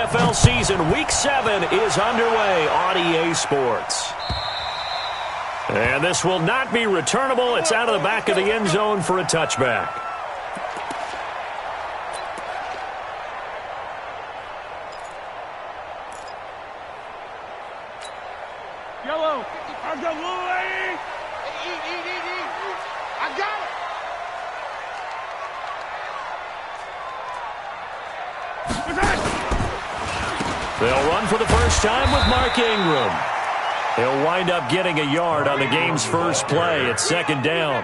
NFL season, Week 7 is underway on EA Sports. And this will not be returnable. It's out of the back of the end zone for a touchback. Yellow. I got Louie. I got it. They'll run for the first time with Mark Ingram. He'll wind up getting a yard on the game's first play. It's second down.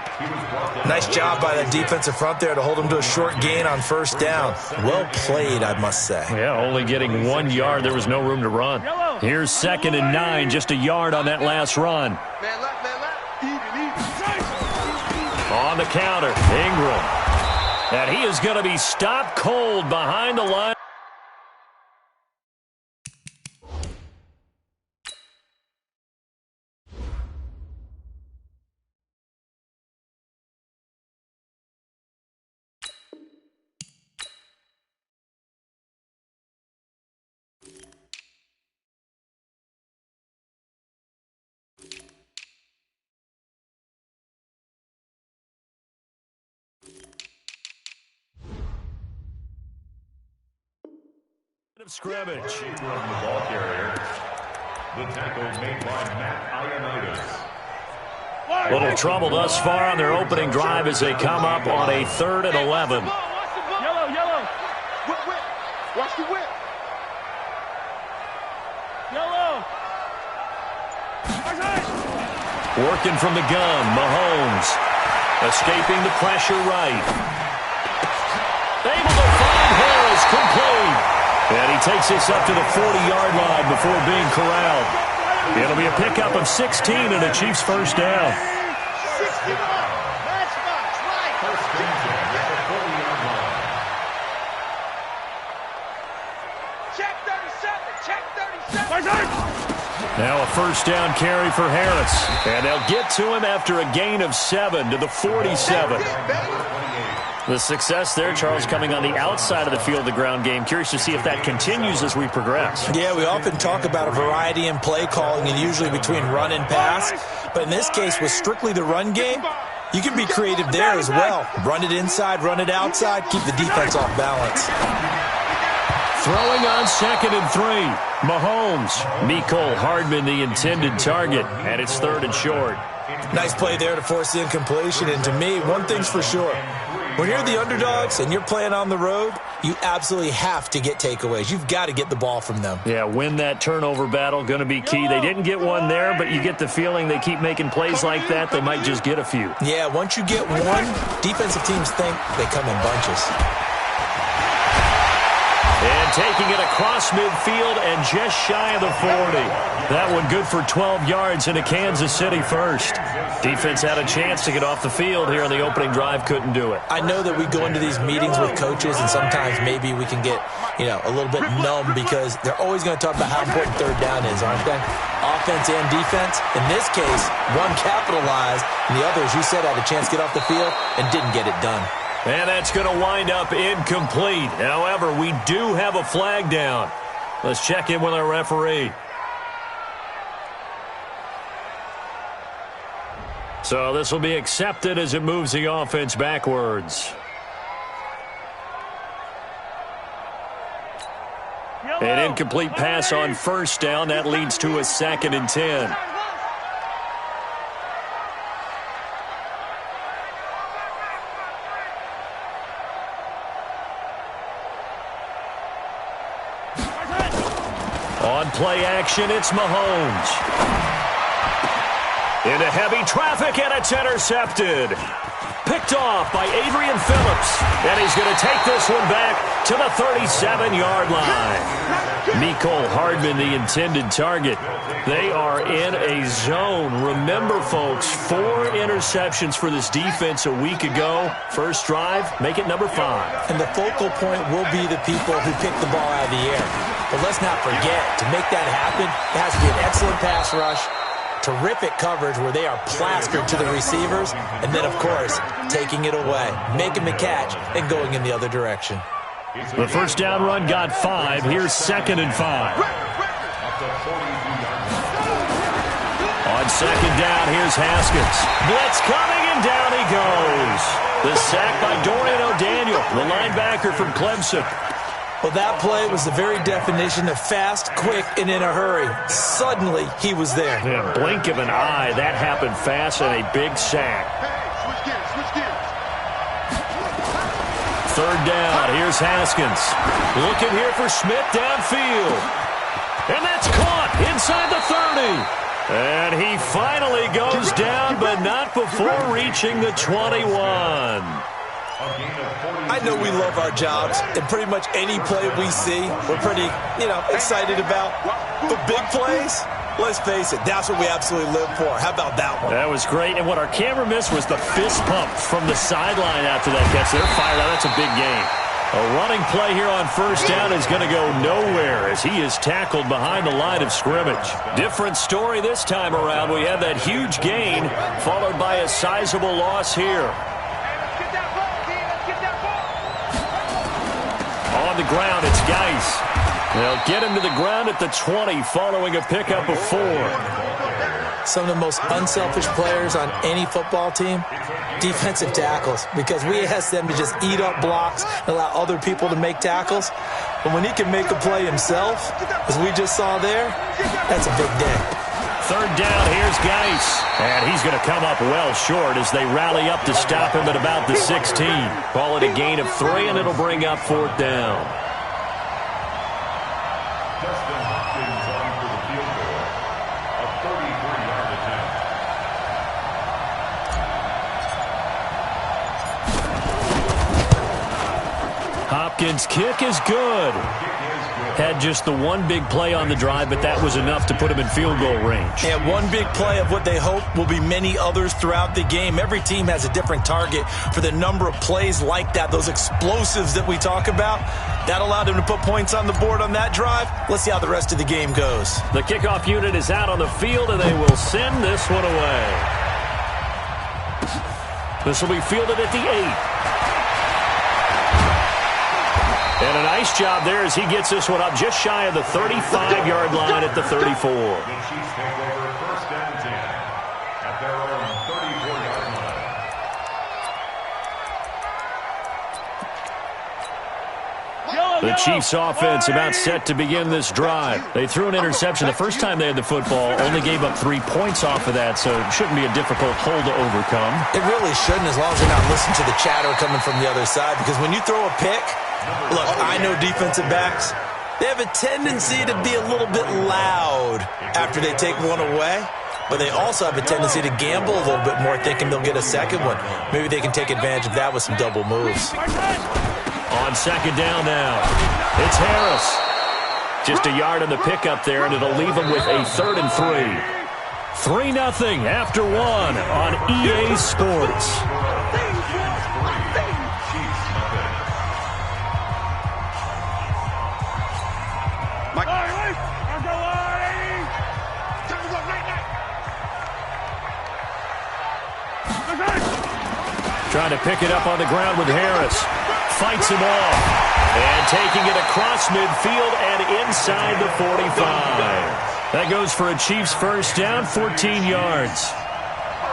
Nice job by the defensive front there to hold him to a short gain on first down. Well played, I must say. Yeah, only getting 1 yard. There was no room to run. Here's 2nd and 9, just a yard on that last run. On the counter, Ingram. And he is going to be stopped cold behind the line. Of scrimmage. The ball carrier. The tackle made by Matt Ioannidis. Little trouble thus far on their opening drive as they come up on a 3rd and 11. Yellow. Whip. Watch the whip. Yellow. Working from the gun, Mahomes. Escaping the pressure right. Able to find Harris, complete. And he takes this up to the 40-yard line before being corralled. It'll be a pickup of 16 and a Chiefs first down. 61. That's right. First down at the 40-yard line. Check 37. Now a first down carry for Harris. And they'll get to him after a gain of 7 to the 47. The success there, Charles, coming on the outside of the field, the ground game. Curious to see if that continues as we progress. Yeah, we often talk about a variety in play calling and usually between run and pass. But in this case, with strictly the run game, you can be creative there as well. Run it inside, run it outside, keep the defense off balance. Throwing on 2nd and 3. Mahomes. Mecole Hardman, the intended target. And it's 3rd and short. Nice play there to force the incompletion. And to me, one thing's for sure. When you're the underdogs and you're playing on the road, you absolutely have to get takeaways. You've got to get the ball from them. Yeah, win that turnover battle, going to be key. They didn't get one there, but you get the feeling they keep making plays like that, they might just get a few. Yeah, once you get one, defensive teams think they come in bunches. And taking it across midfield and just shy of the 40. That one good for 12 yards into Kansas City first. Defense had a chance to get off the field here on the opening drive, couldn't do it. I know that we go into these meetings with coaches and sometimes maybe we can get, a little bit numb because they're always going to talk about how important 3rd down is, aren't they? Offense and defense. In this case, one capitalized and the other, as you said, had a chance to get off the field and didn't get it done. And that's going to wind up incomplete. However, we do have a flag down. Let's check in with our referee. So this will be accepted as it moves the offense backwards. An incomplete pass on first down. That leads to a 2nd and 10. On play action, it's Mahomes. Into heavy traffic, and it's intercepted. Picked off by Adrian Phillips. And he's going to take this one back to the 37-yard line. Mecole Hardman, the intended target. They are in a zone. Remember, folks, 4 interceptions for this defense a week ago. First drive, make it number 5. And the focal point will be the people who pick the ball out of the air. But let's not forget, to make that happen, it has to be an excellent pass rush, terrific coverage where they are plastered to the receivers, and then, of course, taking it away, making the catch, and going in the other direction. The first down run got 5. Here's 2nd and 5. On 2nd down, here's Haskins. Blitz coming, and down he goes. The sack by Dorian O'Daniel, the linebacker from Clemson. Well, that play was the very definition of fast, quick, and in a hurry. Suddenly, he was there. Yeah, blink of an eye, that happened fast, and a big sack. Third down, here's Haskins. Looking here for Smith downfield. And that's caught inside the 30. And he finally goes down, but not before reaching the 21. I know we love our jobs, and pretty much any play we see, we're pretty, excited about. But big plays, let's face it, that's what we absolutely live for. How about that one? That was great, and what our camera missed was the fist pump from the sideline after that catch. They're fired out. That's a big game. A running play here on first down is going to go nowhere as he is tackled behind the line of scrimmage. Different story this time around. We have that huge gain followed by a sizable loss here. On the ground, it's Geis. They'll get him to the ground at the 20 following a pickup of 4. Some of the most unselfish players on any football team, defensive tackles, because we ask them to just eat up blocks and allow other people to make tackles. But when he can make a play himself, as we just saw there, that's a big day. Third down, here's Geis. And he's going to come up well short as they rally up to stop him at about the 16. Call it a gain of 3, and it'll bring up 4th down. Hopkins' kick is good. Had just the one big play on the drive, but that was enough to put him in field goal range. And one big play of what they hope will be many others throughout the game. Every team has a different target for the number of plays like that, those explosives that we talk about. That allowed him to put points on the board on that drive. Let's see how the rest of the game goes. The kickoff unit is out on the field, and they will send this one away. This will be fielded at the 8. And a nice job there as he gets this one up just shy of the 35-yard line at the 34. The Chiefs take over 1st and 10 at their own 34-yard line. The Chiefs offense about set to begin this drive. They threw an interception the first time they had the football, only gave up 3 points off of that, so it shouldn't be a difficult hole to overcome. It really shouldn't, as long as you're not listening to the chatter coming from the other side, because when you throw a pick, look, I know defensive backs, they have a tendency to be a little bit loud after they take one away, but they also have a tendency to gamble a little bit more, thinking they'll get a second one. Maybe they can take advantage of that with some double moves. On 2nd down now, it's Harris. Just a yard on the pickup there, and it'll leave them with a 3rd and 3. 3-0 after 1 on EA Sports. Trying to pick it up on the ground with Harris. Fights him off. And taking it across midfield and inside the 45. That goes for a Chiefs first down, 14 yards.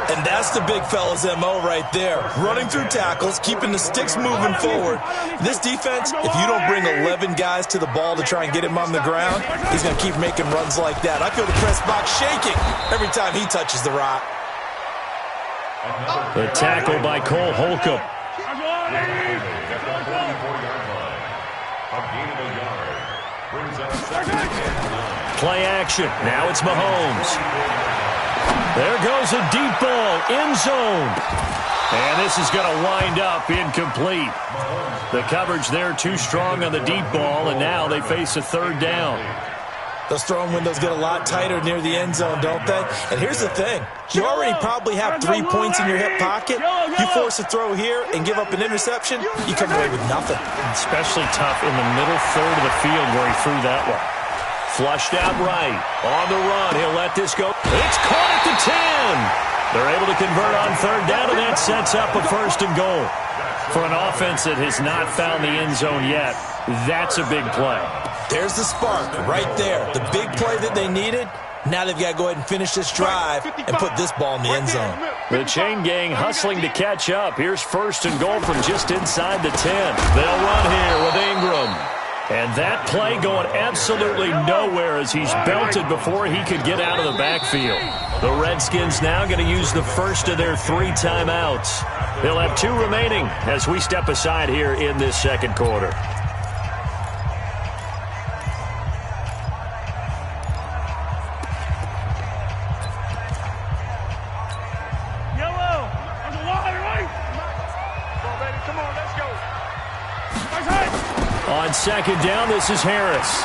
And that's the big fella's MO right there. Running through tackles, keeping the sticks moving forward. This defense, if you don't bring 11 guys to the ball to try and get him on the ground, he's going to keep making runs like that. I feel the press box shaking every time he touches the rock. The tackle by Cole Holcomb. Play action. Now it's Mahomes. There goes a deep ball, end zone. And this is going to wind up incomplete. The coverage there too strong on the deep ball, and now they face a 3rd down. Those throwing windows get a lot tighter near the end zone, don't they? And here's the thing. You already probably have 3 points in your hip pocket. You force a throw here and give up an interception, you come away with nothing. Especially tough in the middle third of the field where he threw that one. Flushed out right. On the run. He'll let this go. It's caught at the 10. They're able to convert on 3rd down, and that sets up a 1st and goal. For an offense that has not found the end zone yet, That's a big play. There's the spark right there. The big play that they needed. Now they've got to go ahead and finish this drive and put this ball in the end zone. The chain gang hustling to catch up. Here's 1st and goal from just inside the 10. They'll run here with Ingram. And that play going absolutely nowhere as he's belted before he could get out of the backfield. The Redskins now going to use the first of their 3 timeouts. They'll have 2 remaining as we step aside here in this second quarter. On 2nd down, this is Harris.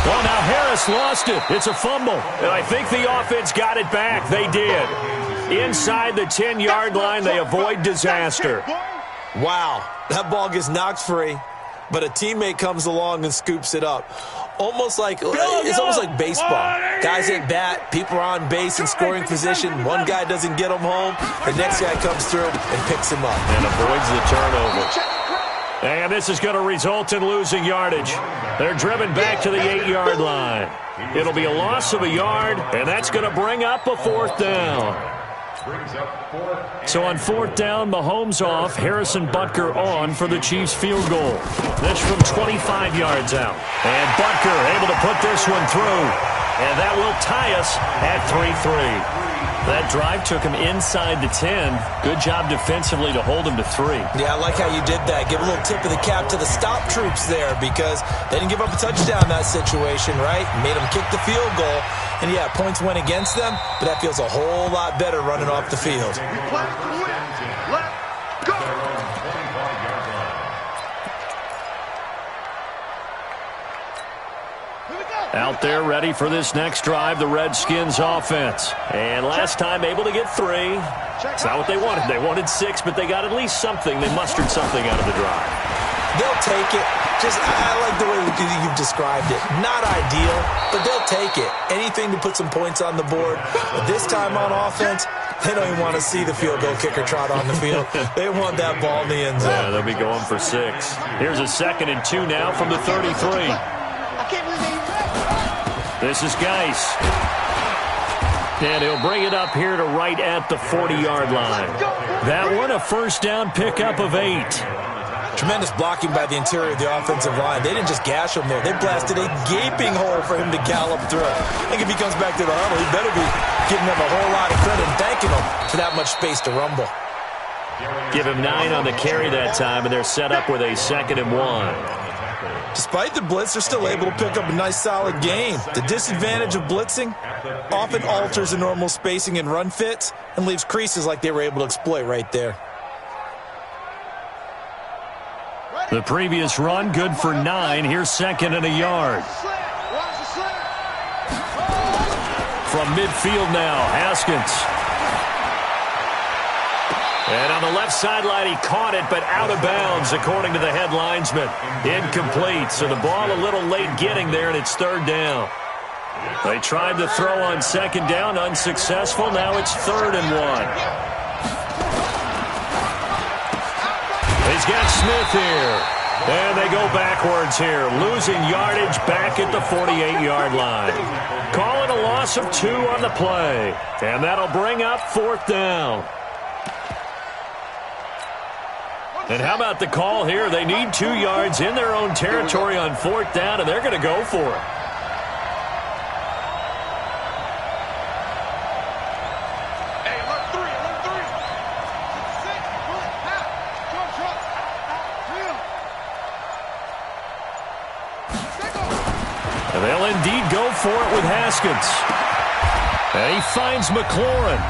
Well, now Harris lost it. It's a fumble. And I think the offense got it back. They did. Inside the 10-yard line, they avoid disaster. Wow, that ball gets knocked free, but a teammate comes along and scoops it up. It's almost like baseball. Guys at bat, people are on base in scoring position. One guy doesn't get them home. The next guy comes through and picks him up. And avoids the turnover. And this is going to result in losing yardage. They're driven back to the 8-yard line. It'll be a loss of a yard, and that's going to bring up a 4th down. So on 4th down, Mahomes off, Harrison Butker on for the Chiefs field goal. This from 25 yards out. And Butker able to put this one through. And that will tie us at 3-3. That drive took him inside the 10. Good job defensively to hold him to 3. Yeah, I like how you did that. Give a little tip of the cap to the stop troops there because they didn't give up a touchdown in that situation, right? Made them kick the field goal. And, yeah, points went against them, but that feels a whole lot better running off the field. Let's go. Out there ready for this next drive, the Redskins offense. And last time able to get 3. It's not what they wanted. They wanted 6, but they got at least something. They mustered something out of the drive. They'll take it. I like the way you've described it. Not ideal, but they'll take it. Anything to put some points on the board. But this time on offense, they don't even want to see the field goal kicker trot on the field. They want that ball in the end zone. Yeah, they'll be going for 6. Here's a 2nd and 2 now from the 33. I can't believe they This is Geis. And he'll bring it up here to right at the 40-yard line. That one, a 1st down pickup of 8. Tremendous blocking by the interior of the offensive line. They didn't just gash him there. They blasted a gaping hole for him to gallop through. I think if he comes back to the huddle, he better be giving them a whole lot of credit and thanking them for that much space to rumble. Give him 9 on the carry that time, and they're set up with a 2nd and 1. Despite the blitz, they're still able to pick up a nice, solid gain. The disadvantage of blitzing often alters the normal spacing and run fits and leaves creases like they were able to exploit right there. The previous run, good for 9. Here's 2nd and a yard. From midfield now, Haskins. And on the left sideline, he caught it, but out of bounds, according to the head linesman. Incomplete, so the ball a little late getting there, and it's 3rd down. They tried to throw on 2nd down, unsuccessful. Now it's 3rd and 1. He's got Smith here. And they go backwards here, losing yardage back at the 48-yard line. Call it a loss of 2 on the play. And that'll bring up 4th down. And how about the call here? They need 2 yards in their own territory on 4th down, and they're going to go for it. Hey, alert 3. And they'll indeed go for it with Haskins. And he finds McLaurin.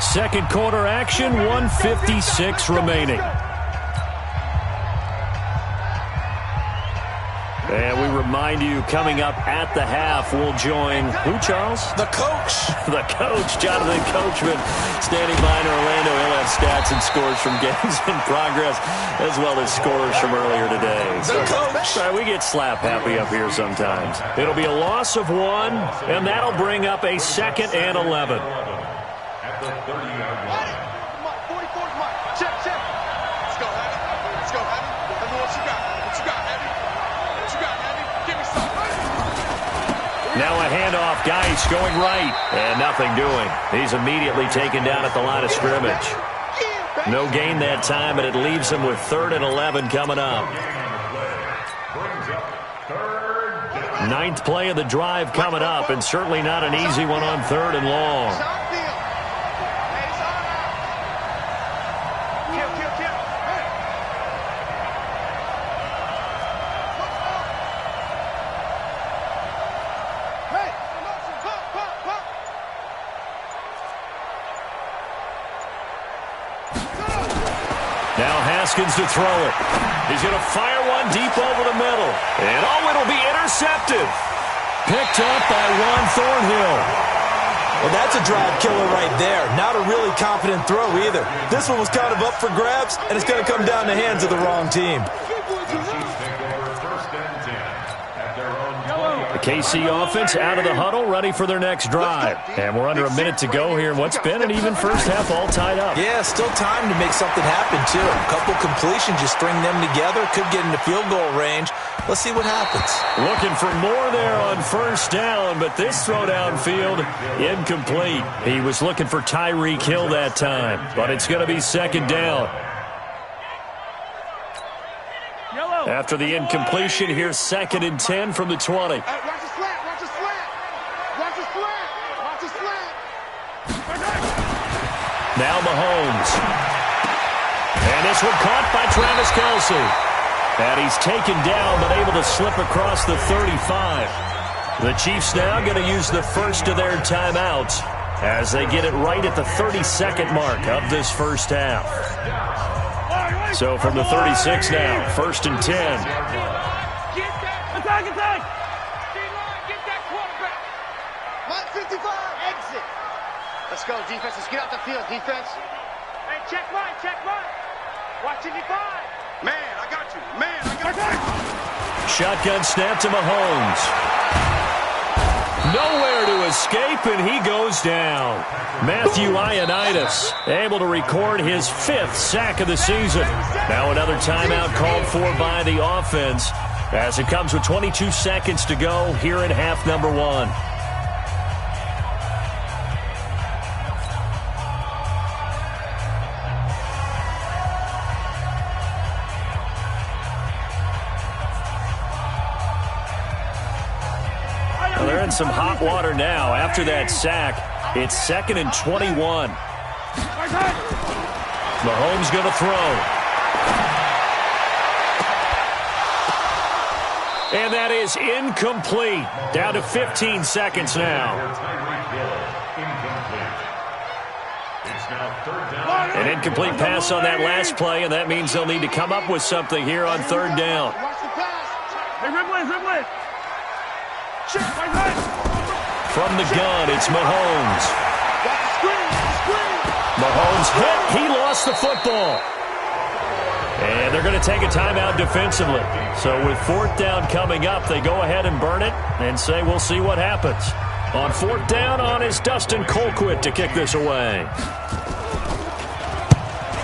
Second quarter action, 1:56 remaining. And we remind you, coming up at the half, we'll join who, Charles? The coach. The coach, Jonathan Coachman, standing by in Orlando. He'll have stats and scores from games in progress, as well as scores from earlier today. The coach. We get slap happy up here sometimes. It'll be a loss of 1, and that'll bring up a 2nd and 11. At the 30-yard line. 44, come on. Check. Let's go, Abby. Tell me what you got. What you got, Abby? Now a handoff. Geis going right. And nothing doing. He's immediately taken down at the line of scrimmage. No gain that time, but it leaves him with 3rd and 11 coming up. 9th play of the drive coming up, and certainly not an easy one on 3rd and long. Now Haskins to throw it. He's going to fire one deep over the middle. And it'll be intercepted. Picked up by Juan Thornhill. Well, that's a drive killer right there. Not a really confident throw either. This one was kind of up for grabs, and it's going to come down the hands of the wrong team. The KC offense out of the huddle, ready for their next drive. And we're under a minute to go here in what's been an even first half, all tied up. Yeah, still time to make something happen, too. A couple completions, just string them together. Could get into field goal range. Let's see what happens. Looking for more there on 1st down, but this throw downfield, incomplete. He was looking for Tyreek Hill that time, but it's going to be 2nd down. After the incompletion, here's 2nd and 10 from the 20. Watch the slant, watch the slant. Watch the slant, watch the slant. Now Mahomes. And this one caught by Travis Kelce. And he's taken down, but able to slip across the 35. The Chiefs now going to use the first of their timeouts as they get it right at the 32nd mark of this first half. So from the 36 now, 1st and 10. Attack, attack. Get that quarterback. 155, exit. Let's go, defense. Let's get out the field, defense. Hey, check mine. Watch 55. Man, I got you. Man, I got you. Shotgun snap to Mahomes. Nowhere to escape, and he goes down. Matthew Ioannidis able to record his 5th sack of the season. Now another timeout called for by the offense as it comes with 22 seconds to go here in half number 1. They're in some hot water now. After that sack, it's 2nd and 21. Mahomes going to throw. And that is incomplete. Down to 15 seconds now. An incomplete pass on that last play, and that means they'll need to come up with something here on 3rd down. Hey, Ridley. From the gun, it's Mahomes. Mahomes hit. He lost the football. And they're going to take a timeout defensively. So with 4th down coming up, they go ahead and burn it and say we'll see what happens. On 4th down, on is Dustin Colquitt to kick this away.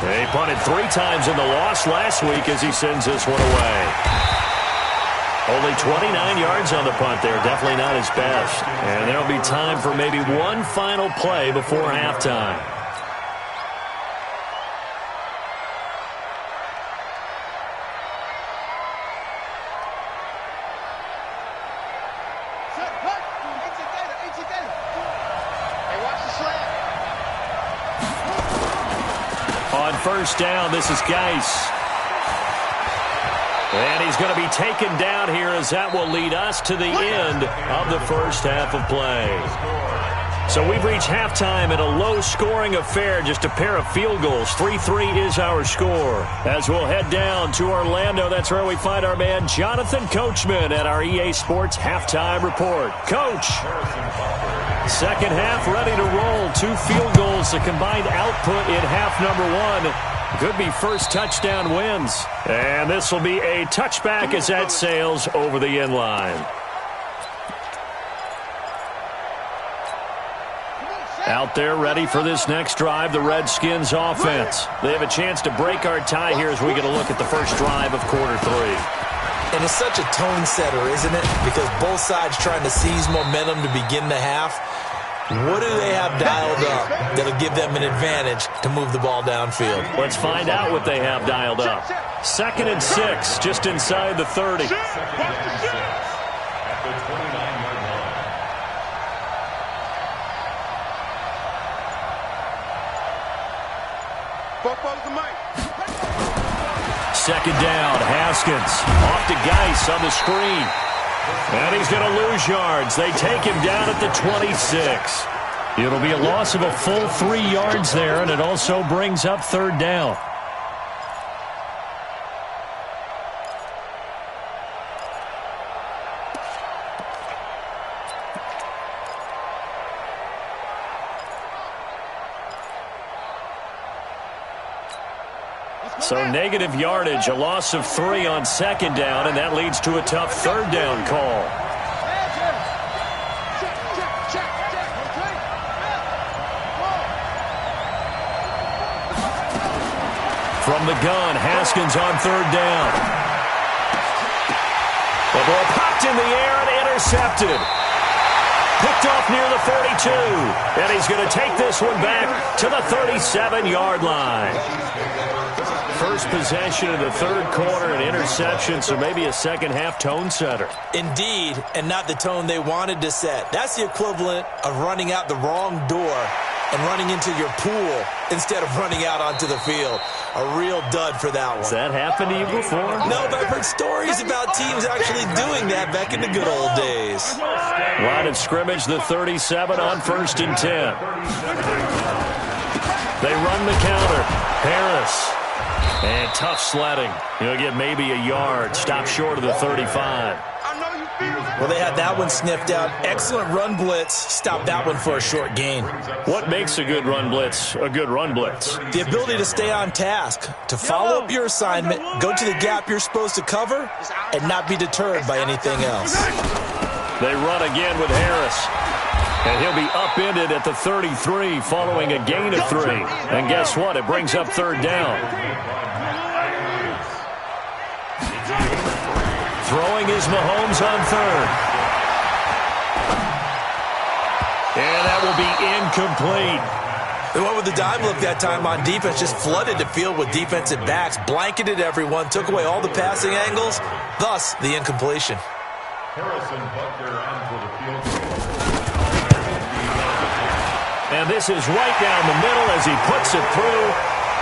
They punted 3 times in the loss last week as he sends this one away. Only 29 yards on the punt there. Definitely not his best. And there'll be time for maybe one final play before halftime. Hey, watch the slant. On 1st down, this is Geis. And he's going to be taken down here as that will lead us to the end of the first half of play. So we've reached halftime in a low-scoring affair, just a pair of field goals. 3-3 is our score. As we'll head down to Orlando, that's where we find our man Jonathan Coachman at our EA Sports Halftime Report. Coach, 2nd half ready to roll. 2 field goals, the combined output in half number 1. Could be first touchdown wins. And this will be a touchback as that sails over the end line. Out there ready for this next drive, the Redskins offense. They have a chance to break our tie here as we get a look at the first drive of quarter 3. And it's such a tone setter, isn't it? Because both sides trying to seize momentum to begin the half. What do they have dialed up that'll give them an advantage to move the ball downfield? Let's find out what they have dialed up. 2nd and 6, just inside the 30. At the 29-yard line. Second down, Haskins off to Geis on the screen. And he's going to lose yards. They take him down at the 26. It'll be a loss of a full 3 yards there, and it also brings up 3rd down. So negative yardage, a loss of 3 on 2nd down, and that leads to a tough 3rd down call. From the gun, Haskins on 3rd down. The ball popped in the air and intercepted. Picked off near the 42. And he's going to take this one back to the 37-yard line. First possession of the 3rd quarter, an interception, so maybe a second-half tone setter. Indeed, and not the tone they wanted to set. That's the equivalent of running out the wrong door and running into your pool instead of running out onto the field. A real dud for that one. Has that happened to you before? No, but I've heard stories about teams actually doing that back in the good old days. Line of scrimmage, the 37 on 1st and 10. They run the counter. Harris. And tough sledding. He'll get maybe a yard. Stop short of the 35. Well, they had that one sniffed out. Excellent run blitz. Stopped that one for a short gain. What makes a good run blitz a good run blitz? The ability to stay on task, to follow up your assignment, go to the gap you're supposed to cover, and not be deterred by anything else. They run again with Harris. And he'll be upended at the 33 following a gain of 3. And guess what? It brings up 3rd down. Throwing is Mahomes on 3rd. And that will be incomplete. They went with the dime look that time on defense, just flooded the field with defensive backs, blanketed everyone, took away all the passing angles, thus the incompletion. Harrison Butker on for the field goal. And this is right down the middle as he puts it through.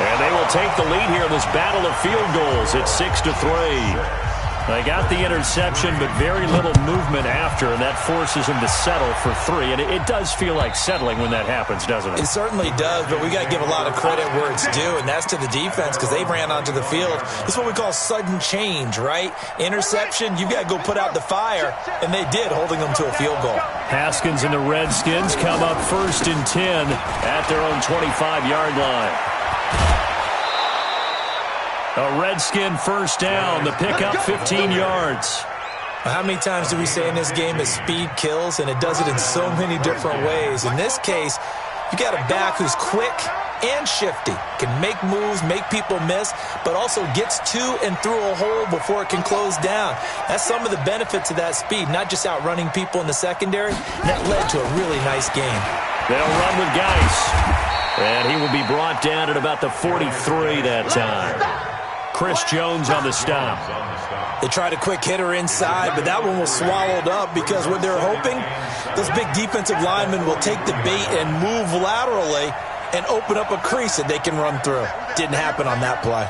And they will take the lead here in this battle of field goals. It's 6-3. They got the interception, but very little movement after, and that forces them to settle for 3. And it does feel like settling when that happens, doesn't it? It certainly does, but we got to give a lot of credit where it's due, and that's to the defense because they ran onto the field. This is what we call sudden change, right? Interception, you got to go put out the fire, and they did, holding them to a field goal. Haskins and the Redskins come up 1st and 10 at their own 25-yard line. A Redskin 1st down, the pickup 15 yards. How many times do we say in this game that speed kills, and it does it in so many different ways? In this case, you got a back who's quick and shifty, can make moves, make people miss, but also gets to and through a hole before it can close down. That's some of the benefits of that speed, not just outrunning people in the secondary. That led to a really nice game. They'll run with Geis, and he will be brought down at about the 43 that time. Chris Jones on the stop. They tried a quick hitter inside, but that one was swallowed up because what they're hoping, those big defensive linemen will take the bait and move laterally and open up a crease that they can run through. Didn't happen on that play.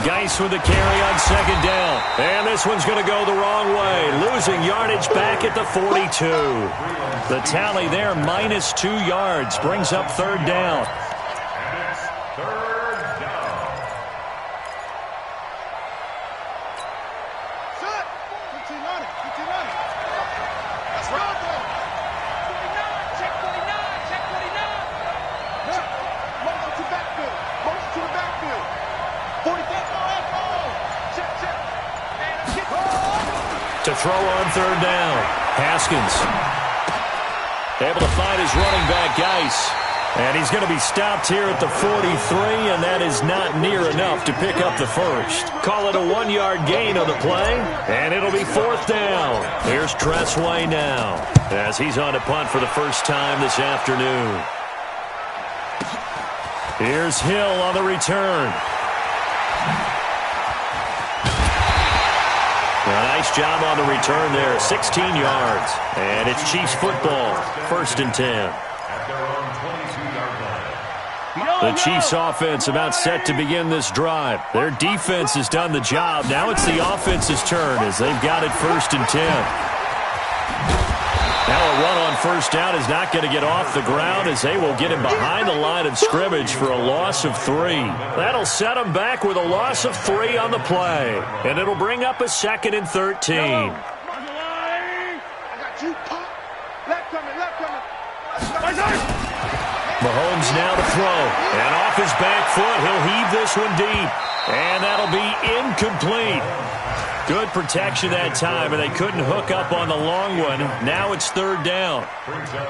Geis with the carry on 2nd down. And this one's going to go the wrong way. Losing yardage back at the 42. The tally there, -2 yards. Brings up 3rd down. To throw on 3rd down. Haskins able to find his running back, Geis. And he's going to be stopped here at the 43, and that is not near enough to pick up the first. Call it a 1-yard gain on the play, and it'll be 4th down. Here's Tressway now, as he's on a punt for the first time this afternoon. Here's Hill on the return. Nice job on the return there, 16 yards. And it's Chiefs football, 1st and 10. The Chiefs offense about set to begin this drive. Their defense has done the job. Now it's the offense's turn as they've got it 1st and 10. Now a run on 1st down is not going to get off the ground as they will get him behind the line of scrimmage for a loss of 3. That'll set him back with a loss of 3 on the play. And it'll bring up a 2nd and 13. I got you, Pop. Left coming, left coming. Mahomes now to throw. And off his back foot, he'll heave this one deep. And that'll be incomplete. Good protection that time, and they couldn't hook up on the long one. Now it's 3rd down.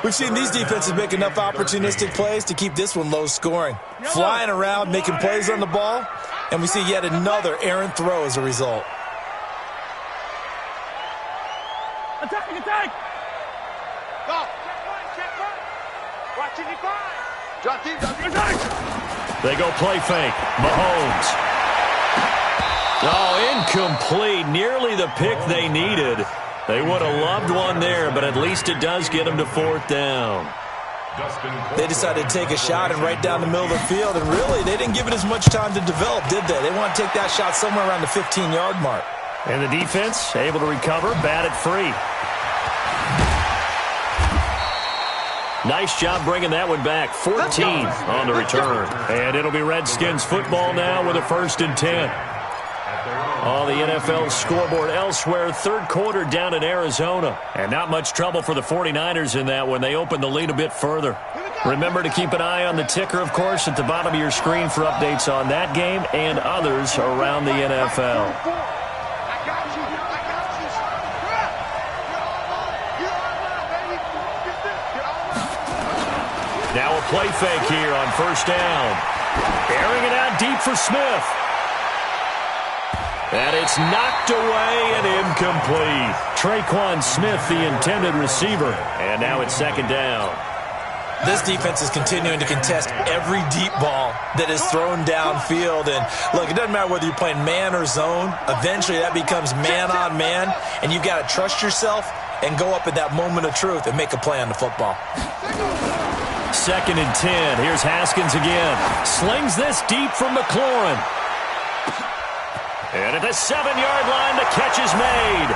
We've seen these defenses make enough opportunistic plays to keep this one low scoring. Flying around, making plays on the ball, and we see yet another errant throw as a result. Attack, attack! Go! Check one. Watch it, drop deep, attack! They go play fake. Mahomes. Oh, incomplete. Nearly the pick they needed. They would have loved one there, but at least it does get them to 4th down. They decided to take a shot and right down the middle of the field, and really, they didn't give it as much time to develop, did they? They want to take that shot somewhere around the 15-yard mark. And the defense able to recover, batted free. Nice job bringing that one back. 14 on the return. And it'll be Redskins football now with a 1st and 10. On the NFL scoreboard elsewhere, 3rd quarter down in Arizona. And not much trouble for the 49ers in that when they open the lead a bit further. Remember to keep an eye on the ticker, of course, at the bottom of your screen for updates on that game and others around the NFL. Now a play fake here on 1st down. Airing it out deep for Smith. And it's knocked away and incomplete. Traquan Smith, the intended receiver. And now it's 2nd down. This defense is continuing to contest every deep ball that is thrown downfield. And, look, it doesn't matter whether you're playing man or zone. Eventually that becomes man on man. And you've got to trust yourself and go up at that moment of truth and make a play on the football. 2nd and 10. Here's Haskins again. Slings this deep from McLaurin. And at the 7-yard line, the catch is made.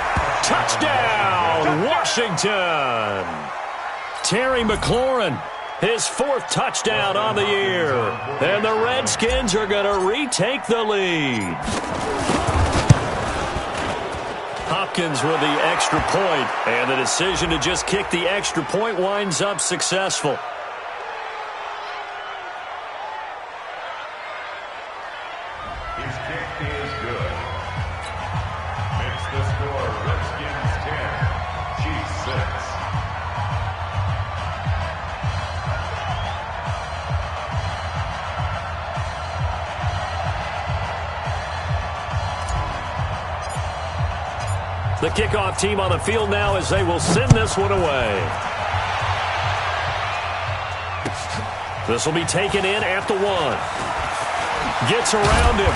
Touchdown, Washington. Terry McLaurin, his 4th touchdown on the year. And the Redskins are going to retake the lead. Hopkins with the extra point, and the decision to just kick the extra point winds up successful. His kick is good. Makes the score Redskins 10, Chiefs 6. The kickoff team on the field now as they will send this one away. This will be taken in at the 1. Gets around him.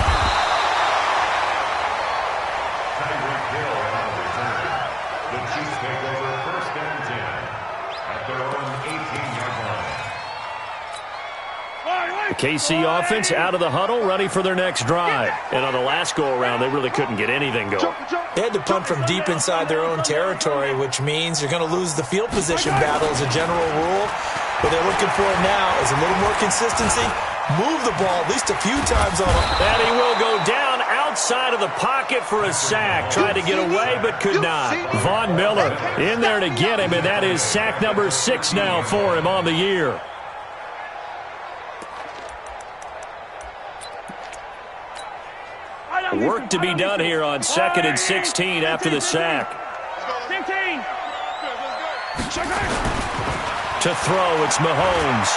Tyreek Hill on the return. The Chiefs take over 1st and 10 at their own 18-yard line. The KC offense out of the huddle, ready for their next drive. And on the last go-around, they really couldn't get anything going. They had to punt from deep inside their own territory, which means you're going to lose the field position battle as a general rule. What they're looking for now is a little more consistency. Move the ball at least a few times on him. And he will go down outside of the pocket for a sack. Tried to get away, but could not. Von Miller in there to get him, and that is sack number 6 now for him on the year. Work to be done here on 2nd and 16 after the sack. To throw, it's Mahomes.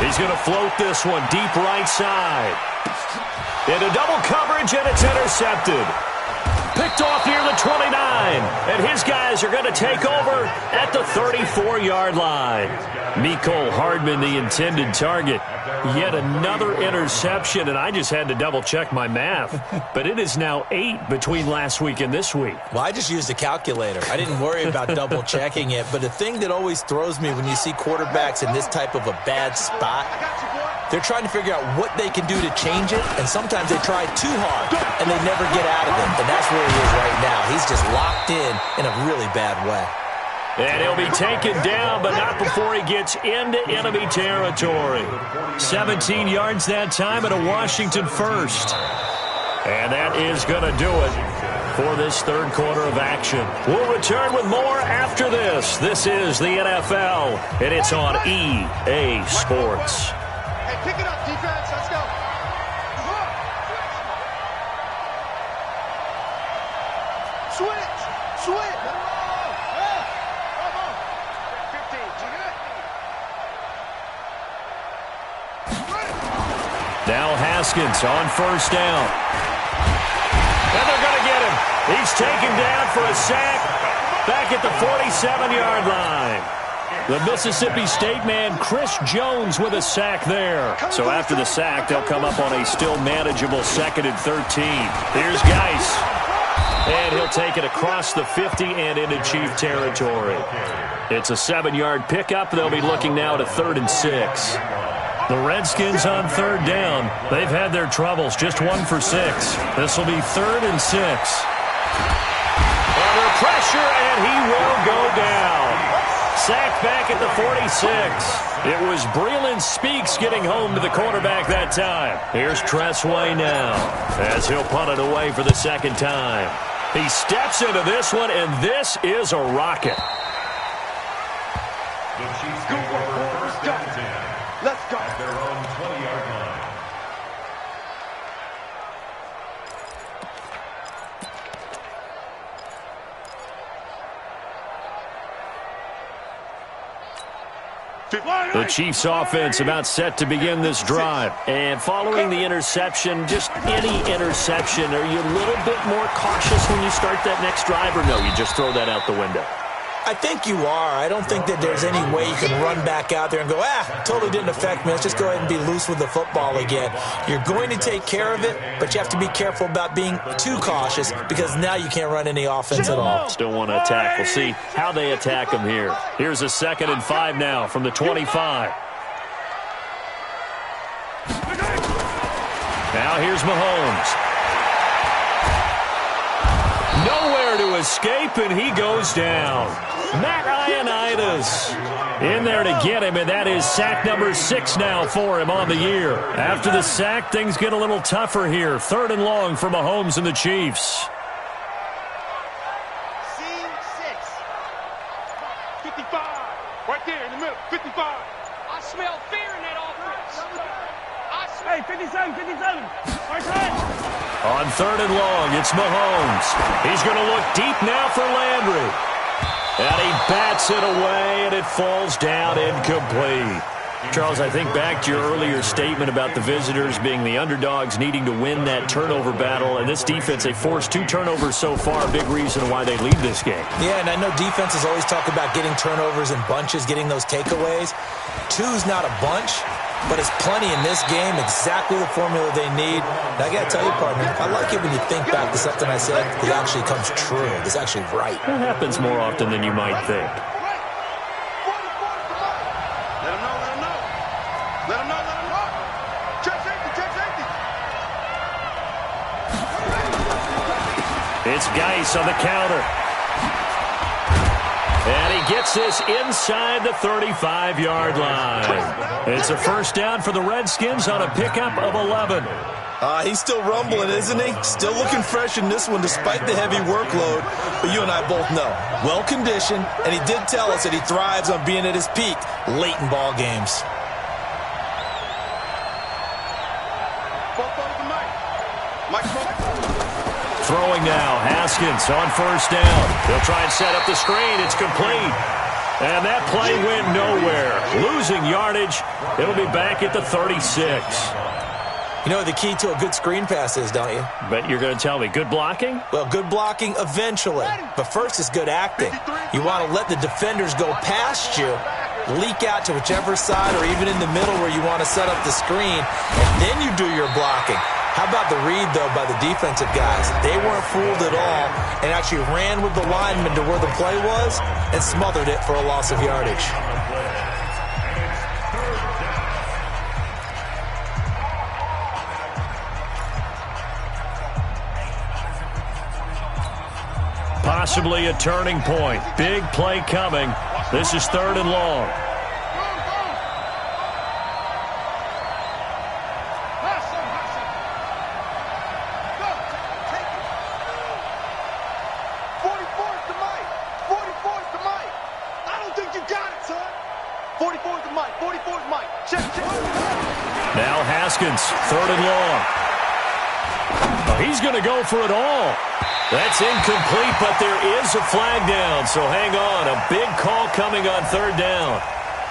He's going to float this one deep right side. Into double coverage, and it's intercepted. Picked off near the 29, and his guys are going to take over at the 34-yard line. Mecole Hardman, the intended target. Yet another interception, and I just had to double-check my math. But it is now 8 between last week and this week. Well, I just used a calculator. I didn't worry about double-checking it. But the thing that always throws me when you see quarterbacks in this type of a bad spot, they're trying to figure out what they can do to change it, and sometimes they try too hard, and they never get out of it. And that's where he is right now. He's just locked in a really bad way. And he'll be taken down, but not before he gets into enemy territory. 17 yards that time and a Washington first. And that is going to do it for this third quarter of action. We'll return with more after this. This is the NFL, and it's on EA Sports. Hey, pick it up, defense. Let's go. Switch. Now Haskins on first down. And they're going to get him. He's taken down for a sack back at the 47-yard line. The Mississippi State man, Chris Jones, with a sack there. So after the sack, they'll come up on a still manageable 2nd and 13. Here's Geis. And he'll take it across the 50 and into Chief territory. It's a 7-yard pickup. They'll be looking now at a 3rd and 6. The Redskins on third down. They've had their troubles, just 1 for 6. This will be 3rd and 6. Under pressure, and he will go down. Sacked back at the 46. It was Breeland Speaks getting home to the quarterback that time. Here's Tressway now as he'll punt it away for the 2nd time. He steps into this one, and this is a rocket. The Chiefs go for first down and 10. Let's go. At their own 20-yard line. The Chiefs offense about set to begin this drive. And following the interception, just any interception, are you a little bit more cautious when you start that next drive, or no, you just throw that out the window? I think you are. I don't think that there's any way you can run back out there and go, totally didn't affect me. Let's just go ahead and be loose with the football again. You're going to take care of it, but you have to be careful about being too cautious because now you can't run any offense at all. Still want to attack. We'll see how they attack them here. Here's a 2nd and 5 now from the 25. Now here's Mahomes. Nowhere to escape, and he goes down. Matt Ioannidis in there to get him, and that is sack number 6 now for him on the year. After the sack, things get a little tougher here. 3rd and long for Mahomes and the Chiefs. Scene 6. 55. Right there in the middle. 55. I smell fear in that offense. Hey, 57. Right side. On 3rd and long, it's Mahomes. He's going to look deep now for Landry. And he bats it away, and it falls down incomplete. Charles, I think back to your earlier statement about the visitors being the underdogs needing to win that turnover battle. And this defense, they forced 2 turnovers so far, a big reason why they lead this game. Yeah, and I know defenses always talk about getting turnovers in bunches, getting those takeaways. 2's not a bunch, but it's plenty in this game, exactly the formula they need. And I got to tell you, partner, I like it when you think back to something I said that actually comes true. It's actually right. It happens more often than you might think. Let him know. Check safety. It's Geis on the counter. And he gets this inside the 35-yard line. It's a first down for the Redskins on a pickup of 11. He's still rumbling, isn't he? Still looking fresh in this one despite the heavy workload. But you and I both know, well-conditioned, and he did tell us that he thrives on being at his peak late in ball games. Throwing now, Haskins on first down. They'll try and set up the screen. It's complete. And that play went nowhere. Losing yardage. It'll be back at the 36. You know what the key to a good screen pass is, don't you? Bet you're going to tell me. Good blocking? Well, good blocking eventually. But first is good acting. You want to let the defenders go past you, leak out to whichever side or even in the middle where you want to set up the screen, and then you do your blocking. How about the read, though, by the defensive guys? They weren't fooled at all and actually ran with the lineman to where the play was and smothered it for a loss of yardage. Possibly a turning point. Big play coming. This is 3rd and long. Now Haskins, 3rd and long. Oh, he's going to go for it all. That's incomplete, but there is a flag down, so hang on. A big call coming on 3rd down.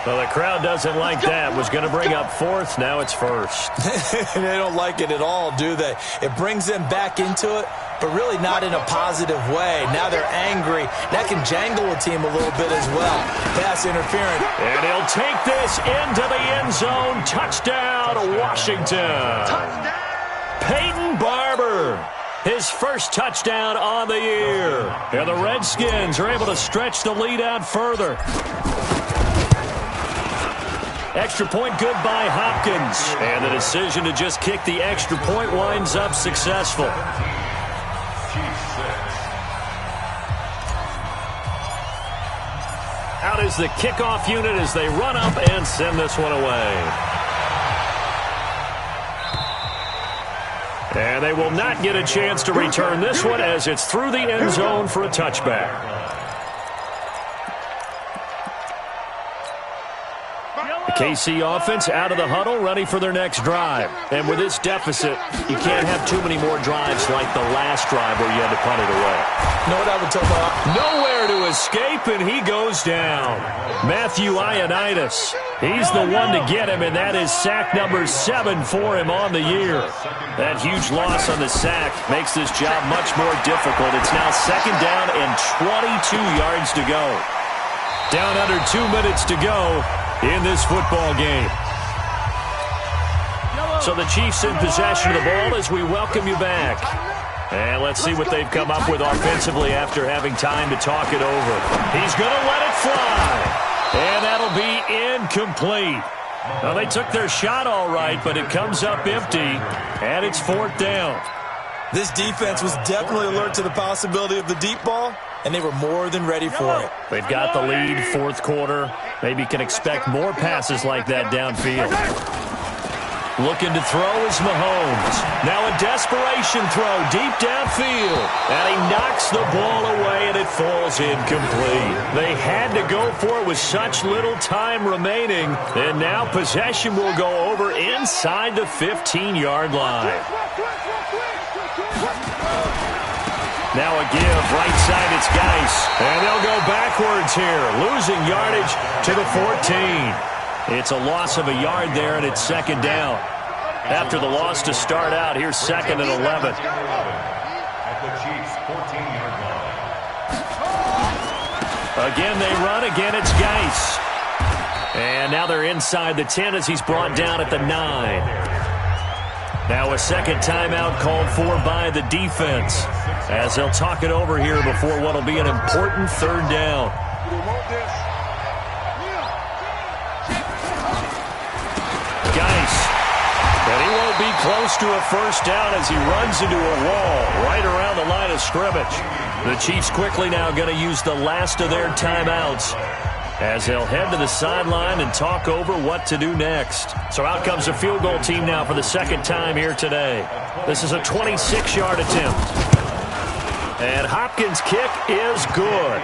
Well, the crowd doesn't like that. Was going to bring up 4th, now it's 1st. They don't like it at all, do they? It brings them back into it, but really not in a positive way. Now they're angry. That can jangle a team a little bit as well. Pass interference. And he'll take this into the end zone. Touchdown, Washington. Peyton Barber. His first touchdown on the year. And the Redskins are able to stretch the lead out further. Extra point good by Hopkins. And the decision to just kick the extra point winds up successful. Out is the kickoff unit as they run up and send this one away. And they will not get a chance to return this one as it's through the end zone for a touchback. The KC offense out of the huddle, ready for their next drive. And with this deficit, you can't have too many more drives like the last drive where you had to punt it away. You know what I would tell about? Nowhere to escape, and he goes down. UCYIAMDA1's. He's the one to get him, and that is sack number 7 for him on the year. That huge loss on the sack makes this job much more difficult. It's now 2nd down and 22 yards to go. Down under 2 minutes to go in this football game. So the Chiefs in possession of the ball as we welcome you back. And let's see what they've come up with offensively after having time to talk it over. He's going to let it fly. And that'll be incomplete. Well, they took their shot all right, but it comes up empty, and it's 4th down. This defense was definitely alert to the possibility of the deep ball, and they were more than ready for it. They've got the lead, 4th quarter. Maybe can expect more passes like that downfield. Looking to throw is Mahomes. Now a desperation throw deep downfield. And he knocks the ball away, and it falls incomplete. They had to go for it with such little time remaining. And now possession will go over inside the 15-yard line. Now a give, right side, it's Geis. And they'll go backwards here, losing yardage to the 14. It's a loss of a yard there, and it's 2nd down. After the loss to start out, here's 2nd and 11. At the Chiefs' 14-yard line. Again, they run. Again, it's Geis. And now they're inside the 10 as he's brought down at the 9. Now a second timeout called for by the defense as they'll talk it over here before what will be an important 3rd down. Geis. And he won't be close to a 1st down as he runs into a wall right around the line of scrimmage. The Chiefs quickly now going to use the last of their timeouts as they'll head to the sideline and talk over what to do next. So out comes a field goal team now for the 2nd time here today. This is a 26-yard attempt. And Hopkins' kick is good.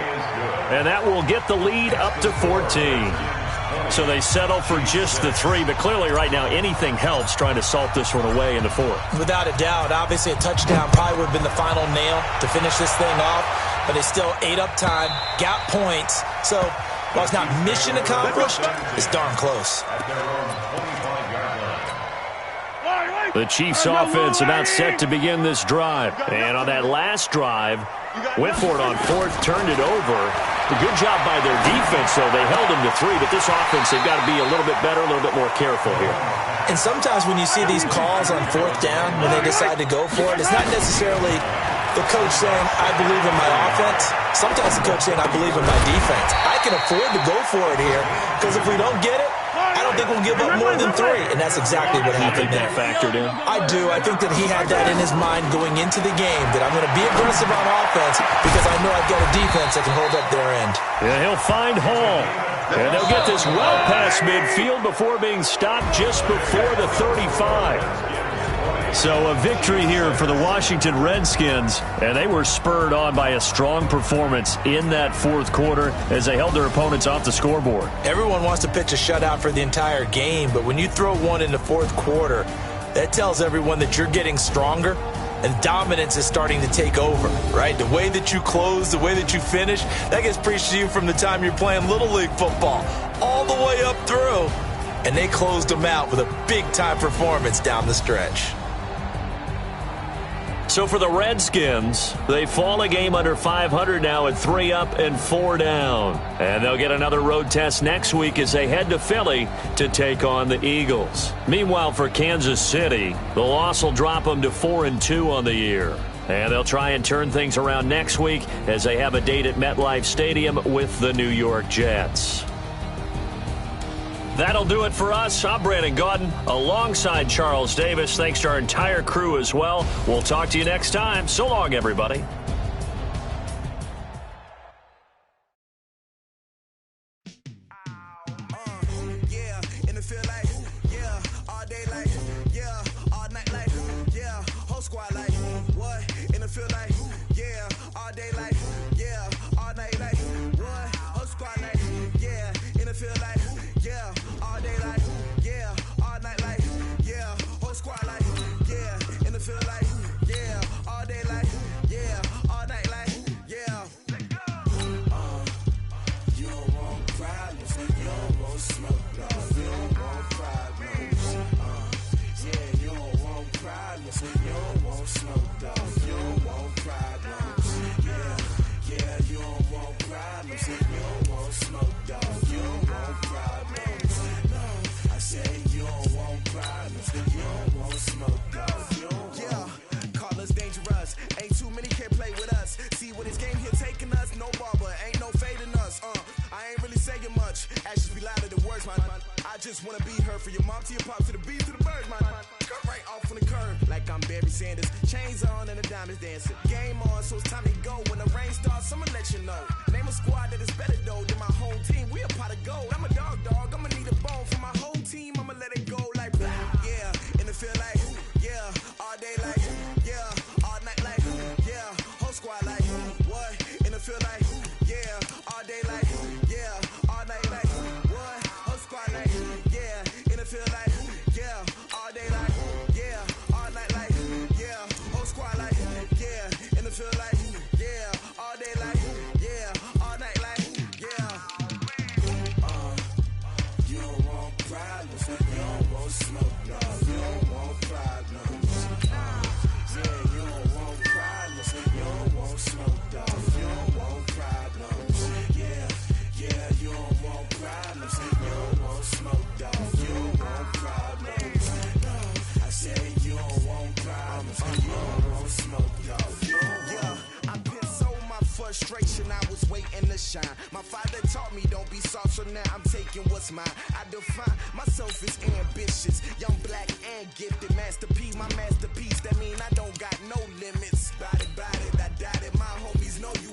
And that will get the lead up to 14. So they settle for just the 3, but clearly right now anything helps trying to salt this one away in the 4th. Without a doubt, obviously a touchdown probably would have been the final nail to finish this thing off, but it's still ate up time, got points. So while it's not mission accomplished, it's darn close. At their own 25-yard line. The Chiefs offense about set to begin this drive. And on that last drive, went for it on fourth, turned it over. A good job by their defense, though. They held them to 3, but this offense, they've got to be a little bit better, a little bit more careful here. And sometimes when you see these calls on fourth down, when they decide to go for it, it's not necessarily the coach saying, I believe in my offense. Sometimes the coach saying, I believe in my defense. I can afford to go for it here, because if we don't get it, I don't think we'll give up more than 3. And that's exactly what happened there. You think that factored in? I do. I think that he had that in his mind going into the game, that I'm going to be aggressive on offense because I know I've got a defense that can hold up their end. Yeah, he'll find Hall. And they'll get this well past midfield before being stopped just before the 35. So a victory here for the Washington Redskins, and they were spurred on by a strong performance in that fourth quarter as they held their opponents off the scoreboard. Everyone wants to pitch a shutout for the entire game, but when you throw one in the fourth quarter, that tells everyone that you're getting stronger and dominance is starting to take over, right? The way that you close, the way that you finish, that gets preached to you from the time you're playing Little League football all the way up through. And they closed them out with a big-time performance down the stretch. So for the Redskins, they fall a game under 500 now at 3 up and 4 down. And they'll get another road test next week as they head to Philly to take on the Eagles. Meanwhile, for Kansas City, the loss will drop them to 4-2 on the year. And they'll try and turn things around next week as they have a date at MetLife Stadium with the New York Jets. That'll do it for us. I'm Brandon Gaudin alongside Charles Davis. Thanks to our entire crew as well. We'll talk to you next time. So long, everybody. My father taught me don't be soft, so now I'm taking what's mine. I define myself as ambitious, young, black, and gifted. Master P, my masterpiece. That mean I don't got no limits. Bout it, I doubt it. My homies know you.